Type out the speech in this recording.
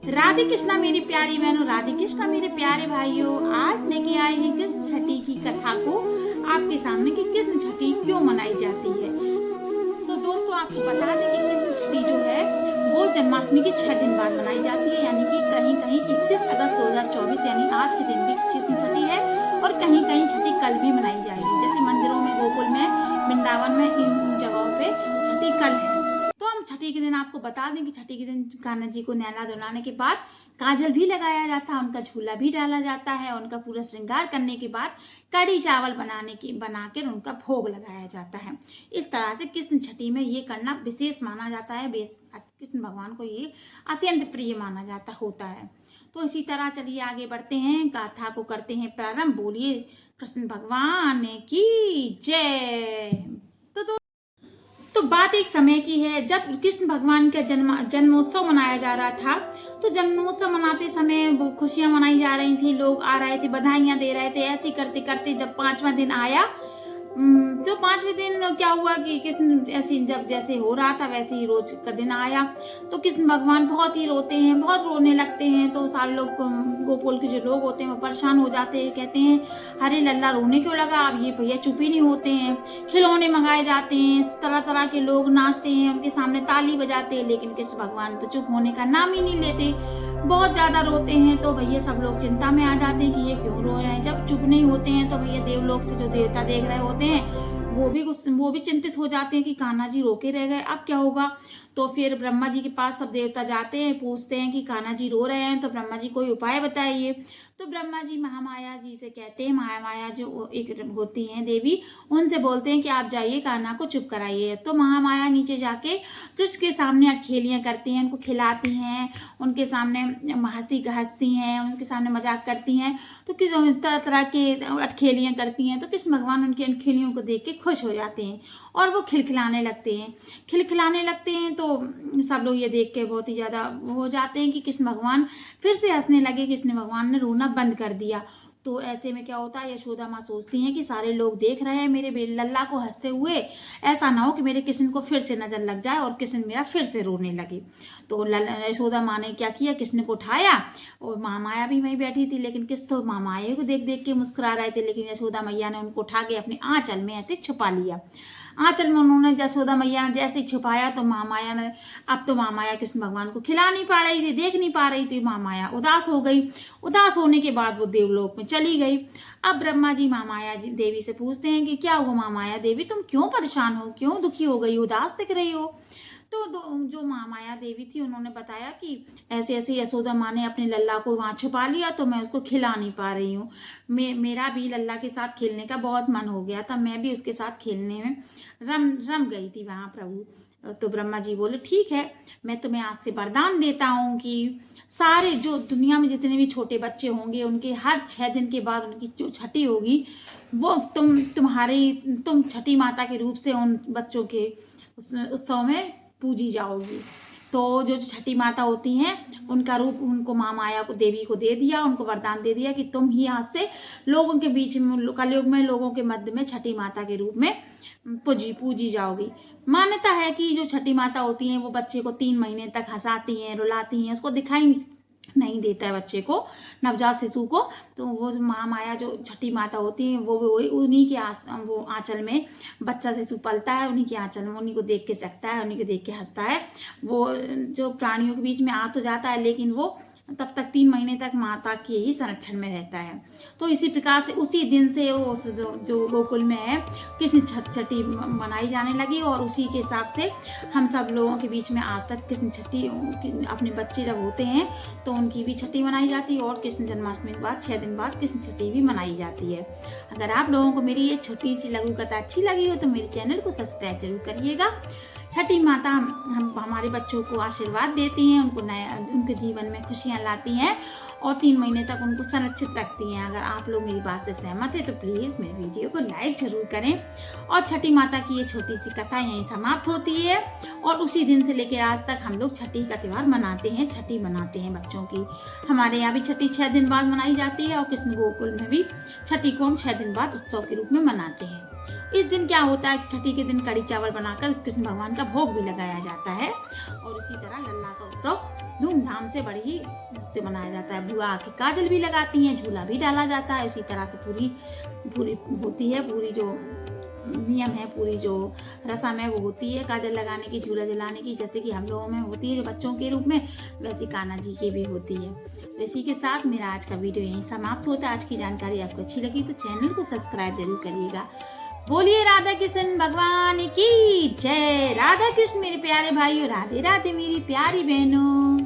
राधे कृष्णा मेरी प्यारी बहनों, राधे कृष्णा मेरे प्यारे भाइयों। आज लेके आए हैं कृष्ण छठी की कथा को आपके सामने कि कृष्ण छठी क्यों मनाई जाती है। तो दोस्तों आपको बता दें कि कृष्ण छठी जो है वो जन्माष्टमी के 6 दिन बाद मनाई जाती है, यानी कि कहीं कहीं 31 अगस्त 2024 यानी आज के दिन भी कृष्ण छठी है और कहीं कहीं छठी कल भी मनाई जाएगी। जैसे मंदिरों में, गोकुल में, वृंदावन में, इन जगहों पे छठी कल है। तो हम छठी के दिन आपको बता दें कि छठी के दिन कान्हा जी को नहला धुलाने के बाद काजल भी लगाया जाता है, उनका झूला भी डाला जाता है, उनका पूरा श्रृंगार करने के बाद कड़ी चावल बनाकर उनका भोग लगाया जाता है। इस तरह से कृष्ण छठी में ये करना विशेष माना जाता है। कृष्ण भगवान को ये अत्यंत प्रिय माना जाता होता है। तो इसी तरह चलिए आगे बढ़ते हैं, गाथा को करते हैं प्रारंभ। बोलिए कृष्ण भगवान की जय। तो बात एक समय की है जब कृष्ण भगवान का जन्मोत्सव मनाया जा रहा था। तो जन्मोत्सव मनाते समय खुशियां मनाई जा रही थी, लोग आ रहे थे, बधाइयां दे रहे थे। ऐसे करते करते जब 5वां दिन आया, तो 5वें दिन क्या हुआ कि कृष्ण ऐसे जब जैसे हो रहा था वैसे ही रोज का दिन आया। तो कृष्ण भगवान बहुत ही रोते हैं, बहुत रोने लगते हैं। तो सारे लोग, गोकुल के जो लोग होते हैं वो परेशान हो जाते हैं, कहते हैं अरे लल्ला रोने क्यों लगा। अब ये भैया चुप ही नहीं होते हैं। खिलौने मंगाए जाते हैं, तरह तरह के लोग नाचते हैं, उनके सामने ताली बजाते हैं, लेकिन कृष्ण भगवान तो चुप होने का नाम ही नहीं लेते, बहुत ज्यादा रोते हैं। तो भैया सब लोग चिंता में आ जाते हैं कि ये क्यों रो रहे हैं। जब चुप नहीं होते हैं तो भैया देवलोक से जो देवता देख रहे होते हैं वो भी चिंतित हो जाते हैं कि कान्हा जी रोके रह गए, अब क्या होगा। तो फिर ब्रह्मा जी के पास सब देवता जाते हैं, पूछते हैं कि कान्हा जी रो रहे हैं, तो ब्रह्मा जी कोई उपाय बताइए। तो ब्रह्मा जी महामाया जी से कहते हैं, महामाया जो एक होती हैं देवी, उनसे बोलते हैं कि आप जाइए कान्हा को चुप कराइए। तो महामाया नीचे जाके कृष्ण के सामने अटखेलियां करती हैं, उनको खिलाती हैं, उनके सामने हंसती हैं, उनके सामने मजाक करती हैं। तो किस तरह तरह के अटखेलियां करती हैं। तो कृष्ण भगवान उनकी अटखेलियों को देख के खुश हो जाते हैं और वो खिलखिलाने लगते हैं। तो सब लोग ये देख के बहुत ही ज्यादा हो जाते हैं कि कृष्ण भगवान फिर से हंसने लगे, कृष्ण भगवान ने रोना बंद कर दिया। तो ऐसे में क्या होता है, यशोदा माँ सोचती हैं कि सारे लोग देख रहे हैं मेरे लल्ला को हंसते हुए, ऐसा ना हो कि मेरे कृष्ण को फिर से नजर लग जाए और कृष्ण मेरा फिर से रोने लगे। तो यशोदा माँ ने क्या किया, कृष्ण को उठाया, और महामाया भी वहीं बैठी थी, लेकिन कृष्ण तो महामाया को देख देख के मुस्कुरा रहे थे, लेकिन यशोदा मैया ने उनको उठा के अपने आंचल में ऐसे छुपा लिया। आंचल में उन्होंने यशोदा मैया ने जैसे छुपाया तो महामाया ने, अब तो महामाया कृष्ण भगवान को खिला नहीं पा रही थी, देख नहीं पा रही थी, महामाया उदास हो गई। उदास होने के बाद वो देवलोक में चली गई। अब ब्रह्मा जी महामाया जी देवी से पूछते हैं कि क्या हुआ महामाया देवी, तुम क्यों परेशान हो, क्यों दुखी हो गई, उदास दिख रही हो। तो जो महामाया देवी थी उन्होंने बताया कि ऐसे ऐसे यशोदा माँ ने अपने लल्ला को वहाँ छुपा लिया, तो मैं उसको खिला नहीं पा रही हूँ। मेरा भी लल्ला के साथ खेलने का बहुत मन हो गया था, मैं भी उसके साथ खेलने में रम गई थी वहाँ प्रभु। तो ब्रह्मा जी बोले ठीक है, मैं तुम्हें आज से वरदान देता हूँ कि सारे जो दुनिया में जितने भी छोटे बच्चे होंगे उनके हर 6 दिन के बाद उनकी जो छठी होगी वो तुम छठी माता के रूप से उन बच्चों के उत्सव में पूजी जाओगी। तो जो छठी माता होती हैं उनका रूप उनको महामाया को देवी को दे दिया, उनको वरदान दे दिया कि तुम ही आज से लोगों के बीच में, कलयुग में लोगों के मध्य में छठी माता के रूप में पूजी जाओगी। मान्यता है कि जो छठी माता होती हैं वो बच्चे को 3 महीने तक हंसाती हैं, रुलाती हैं, उसको दिखाई नहीं देता है बच्चे को, नवजात शिशु को। तो वो महामाया जो छठी माता होती है वो उन्हीं के वो आंचल में बच्चा शिशु पलता है, उन्हीं के आंचल में, उन्हीं को देख के सकता है, उन्हीं को देख के हंसता है। वो जो प्राणियों के बीच में आ तो जाता है, लेकिन वो तब तक 3 महीने तक माता के ही संरक्षण में रहता है। तो इसी प्रकार से उसी दिन से वो जो गोकुल में है कृष्ण छठी मनाई जाने लगी, और उसी के हिसाब से हम सब लोगों के बीच में आज तक कृष्ण छठी, अपने बच्चे जब होते हैं तो उनकी भी छठी मनाई जाती है, और कृष्ण जन्माष्टमी के बाद 6 दिन बाद कृष्ण छठी भी मनाई जाती है। अगर आप लोगों को मेरी ये छोटी सी लघु कथा अच्छी लगी हो तो मेरे चैनल को सब्सक्राइब जरूर करिएगा। छठी माता हम हमारे बच्चों को आशीर्वाद देती हैं, उनके जीवन में खुशियाँ लाती हैं और 3 महीने तक उनको संरक्षित रखती हैं। अगर आप लोग मेरी बात से सहमत है तो प्लीज़ मेरे वीडियो को लाइक जरूर करें। और छठी माता की ये छोटी सी कथा यहीं समाप्त होती है, और उसी दिन से लेकर आज तक हम लोग छठी का त्यौहार मनाते हैं, छठी मनाते हैं बच्चों की। हमारे यहाँ भी छठी 6 दिन बाद मनाई जाती है, और कृष्ण गोकुल में भी छठी को हम 6 दिन बाद उत्सव के रूप में मनाते हैं। इस दिन क्या होता है, छठी के दिन कड़ी चावल बनाकर कृष्ण भगवान का भोग भी लगाया जाता है, और इसी तरह लल्ला का उत्सव धूमधाम से बड़ी ही से मनाया जाता है। बुआ की काजल भी लगाती हैं, झूला भी डाला जाता है। इसी तरह से पूरी होती है, पूरी जो नियम है, पूरी जो रस्म है वो होती है काजल लगाने की, झूला दिलाने की। जैसे कि हम लोगों में होती है जो बच्चों के रूप में, वैसी कान्हा जी की भी होती है। तो इसी के साथ मेरा आज का वीडियो यहीं समाप्त होता है। आज की जानकारी आपको अच्छी लगी तो चैनल को सब्सक्राइब जरूर करिएगा। बोलिए राधा कृष्ण भगवान की जय। राधा कृष्ण मेरे प्यारे भाइयों, राधे राधे मेरी प्यारी बहनों।